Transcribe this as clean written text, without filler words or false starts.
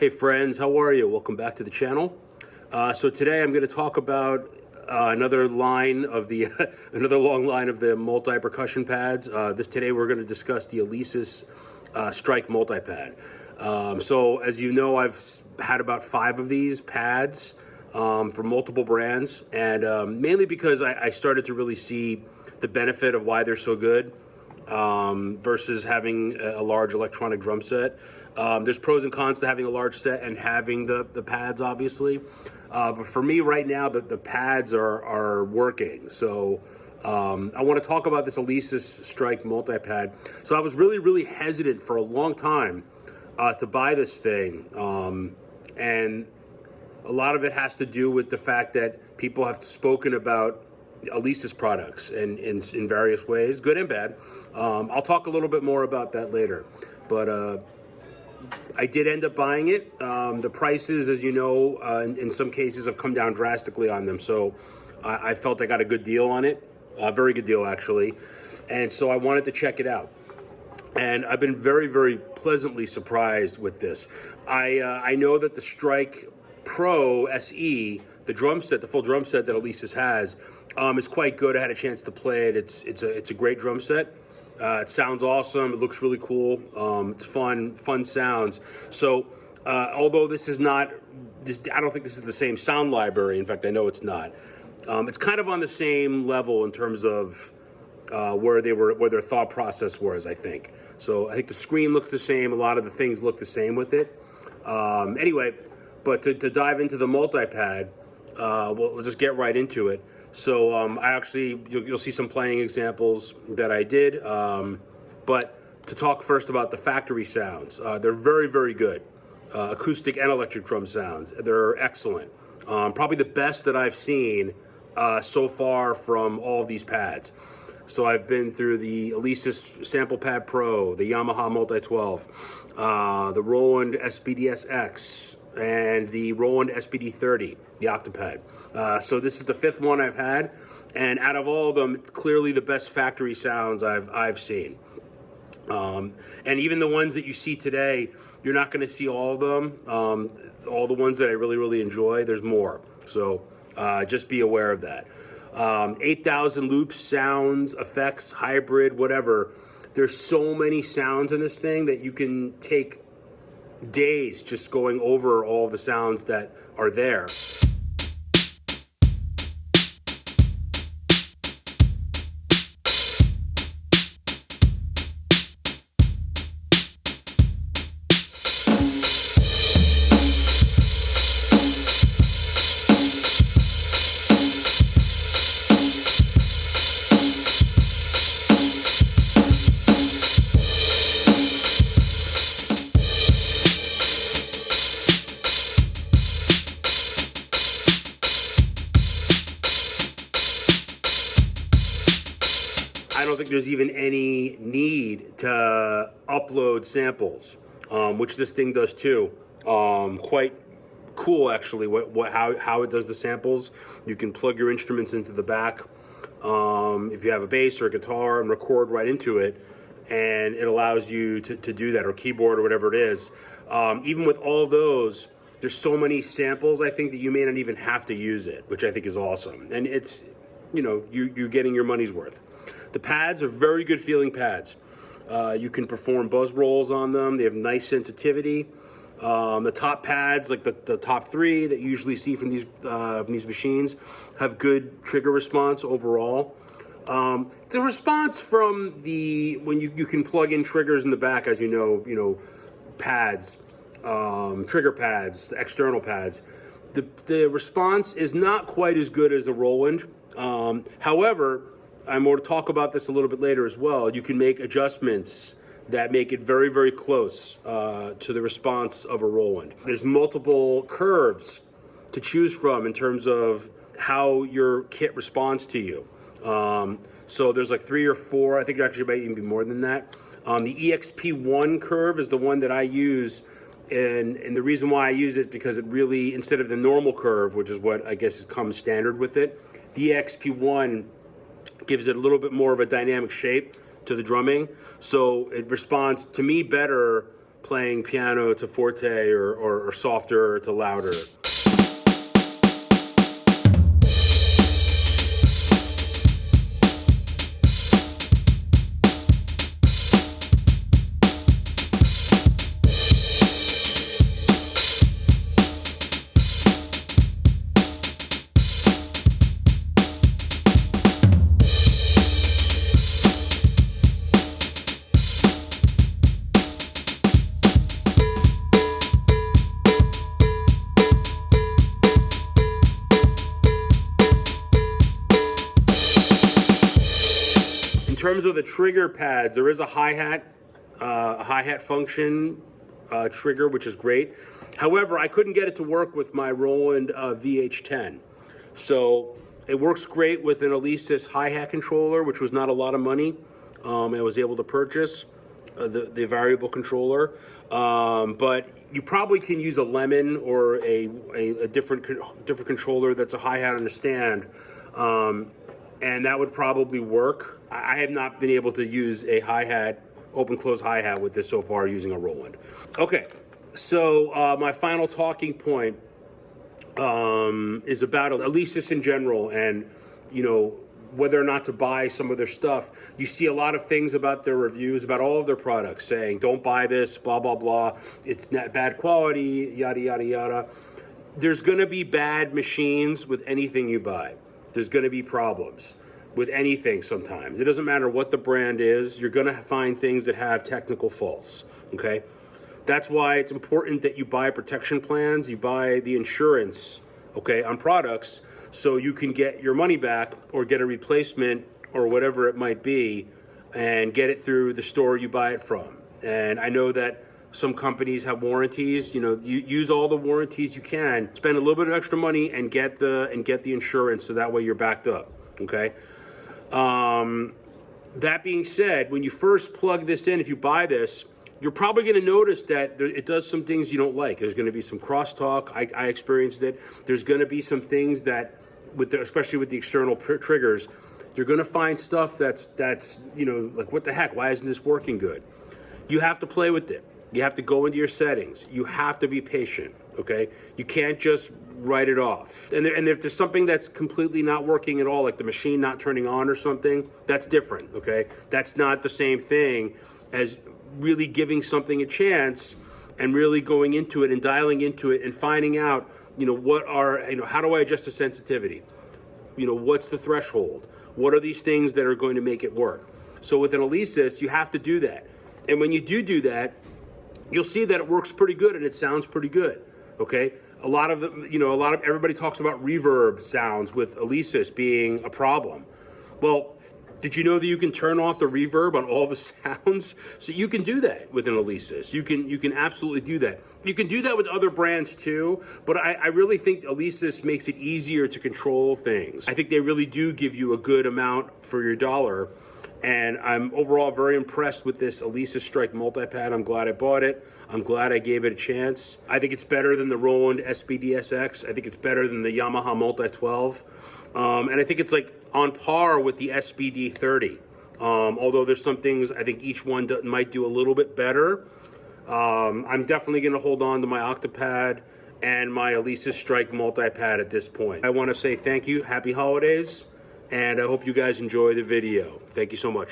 Hey friends, how are you? Welcome back to the channel. So today I'm going to talk about another line of the another long line of the multi-percussion pads. Today we're going to discuss the Alesis Strike Multipad. So as you know, I've had about 5 of these pads from multiple brands, and mainly because I started to really see the benefit of why they're so good versus having a large electronic drum set. There's pros and cons to having a large set and having the pads, obviously. But for me right now, the pads are working. So I want to talk about this Alesis Strike Multipad. So I was really hesitant for a long time to buy this thing. And a lot of it has to do with the fact that people have spoken about Alesis products in various ways, good and bad. I'll talk a little bit more about that later. But I did end up buying it. The prices, as you know, in some cases have come down drastically on them. So I felt I got a good deal on it, a very good deal actually. And so I wanted to check it out. And I've been very pleasantly surprised with this. I know that the Strike Pro SE, the drum set, the full drum set that Alesis has, is quite good. I had a chance to play it. It's a great drum set. It sounds awesome. It looks really cool. It's fun sounds. So, although this is not, I don't think this is the same sound library. In fact, I know it's not. It's kind of on the same level in terms of where their thought process was, I think. So I think the screen looks the same. A lot of the things look the same with it. Anyway, but to dive into the multipad, we'll just get right into it. So I actually, you'll see some playing examples that I did, but to talk first about the factory sounds, they're very good. Acoustic and electric drum sounds, they're excellent. Probably the best that I've seen so far from all of these pads. So I've been through the Alesis Sample Pad Pro, the Yamaha Multi-12, the Roland SPDS-X, and the Roland SPD-30, the Octopad. So this is the 5th one I've had, and out of all of them, clearly the best factory sounds I've seen. And even the ones that you see today, you're not going to see all of them. All the ones that I really enjoy, there's more. So just be aware of that. 8,000 loops, sounds, effects, hybrid, whatever. There's so many sounds in this thing that you can take days just going over all the sounds that are there. I don't think there's even any need to upload samples, which this thing does too. Quite cool actually how it does the samples. You can plug your instruments into the back if you have a bass or a guitar and record right into it, and it allows you to do that, or keyboard or whatever it is. Even with all those, there's so many samples I think that you may not even have to use it, which I think is awesome. And it's, you know, you're getting your money's worth. The pads are very good feeling pads. You can perform buzz rolls on them. They have nice sensitivity. The top pads, like the top 3 that you usually see from these machines, have good trigger response overall. The response from when you can plug in triggers in the back, as you know, pads, trigger pads, external pads. The response is not quite as good as the Roland. However, I'm going to talk about this a little bit later as well. You can make adjustments that make it very close to the response of a Roland. There's multiple curves to choose from in terms of how your kit responds to you. So there's like 3 or 4. I think it actually might even be more than that. The EXP1 curve is the one that I use, and the reason why I use it because it really, instead of the normal curve, which is what I guess comes standard with it, the EXP1 gives it a little bit more of a dynamic shape to the drumming, so it responds to me better playing piano to forte or softer to louder. In terms of the trigger pad, there is a hi-hat function trigger, which is great. However, I couldn't get it to work with my Roland VH10. So it works great with an Alesis hi-hat controller, which was not a lot of money. I was able to purchase the variable controller, but you probably can use a Lemon or a different controller that's a hi-hat on a stand. And that would probably work. I have not been able to use a hi-hat, open-close hi-hat with this so far using a Roland. Okay, so my final talking point is about Alesis in general, and whether or not to buy some of their stuff. You see a lot of things about their reviews, about all of their products, saying don't buy this, blah, blah, blah. It's not bad quality, yada, yada, yada. There's gonna be bad machines with anything you buy. There's going to be problems with anything sometimes. It doesn't matter what the brand is. You're going to find things that have technical faults, okay? That's why it's important that you buy protection plans, you buy the insurance, okay, on products, so you can get your money back or get a replacement or whatever it might be and get it through the store you buy it from. And I know that some companies have warranties. You use all the warranties you can. Spend a little bit of extra money and get the insurance, so that way you're backed up. Okay. That being said, when you first plug this in, if you buy this, you're probably going to notice that it does some things you don't like. There's going to be some crosstalk. I experienced it. There's going to be some things that, especially with the external triggers, you're going to find stuff that's like, what the heck? Why isn't this working good? You have to play with it. You have to go into your settings. You have to be patient, okay? You can't just write it off. And if there's something that's completely not working at all, like the machine not turning on or something, that's different, okay? That's not the same thing as really giving something a chance and really going into it and dialing into it and finding out, how do I adjust the sensitivity? What's the threshold? What are these things that are going to make it work? So with an Alesis, you have to do that. And when you do that, you'll see that it works pretty good and it sounds pretty good, okay? Everybody talks about reverb sounds with Alesis being a problem. Well, did you know that you can turn off the reverb on all the sounds? So you can do that with an Alesis. You can absolutely do that. You can do that with other brands too, but I really think Alesis makes it easier to control things. I think they really do give you a good amount for your dollar. And I'm overall very impressed with this Alesis Strike Multipad. I'm glad I bought it. I'm glad I gave it a chance. I think it's better than the Roland SBDSX. I think it's better than the Yamaha Multi-12. And I think it's like on par with the SBD30. Although there's some things I think each one might do a little bit better. I'm definitely going to hold on to my Octopad and my Alesis Strike Multipad at this point. I want to say thank you, happy holidays. And I hope you guys enjoy the video. Thank you so much.